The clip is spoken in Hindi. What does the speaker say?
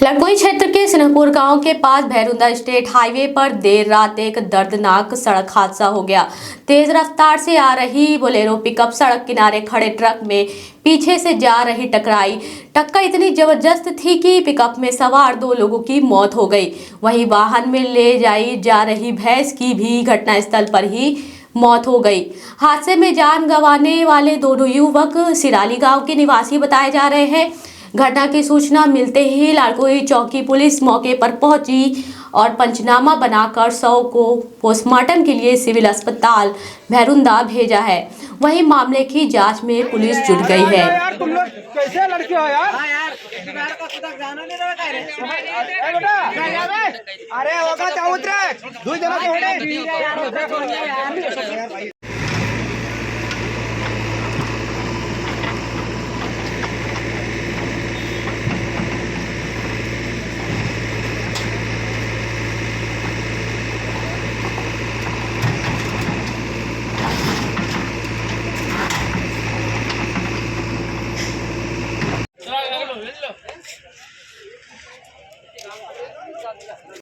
लखोई क्षेत्र के सिन्हपुर गांव के पास भैरुंदा स्टेट हाईवे पर देर रात एक दर्दनाक सड़क हादसा हो गया। तेज रफ्तार से आ रही बोलेरो पिकअप सड़क किनारे खड़े ट्रक में पीछे से जा रही टकराई। टक्कर इतनी जबरदस्त थी कि पिकअप में सवार 2 लोगों की मौत हो गई। वहीं वाहन में ले जाई जा रही भैंस की भी घटनास्थल पर ही मौत हो गई। हादसे में जान गंवाने वाले दोनों युवक सिराली गांव के निवासी बताए जा रहे हैं। घटना की सूचना मिलते ही लखोई चौकी पुलिस मौके पर पहुंची और पंचनामा बनाकर शव को पोस्टमार्टम के लिए सिविल अस्पताल भैरुंदा भेजा है। वहीं मामले की जांच में पुलिस जुट गई है। यार तुम लोग कैसे लड़के हो यार? अरे होगा क्या उतरे 2 जना तो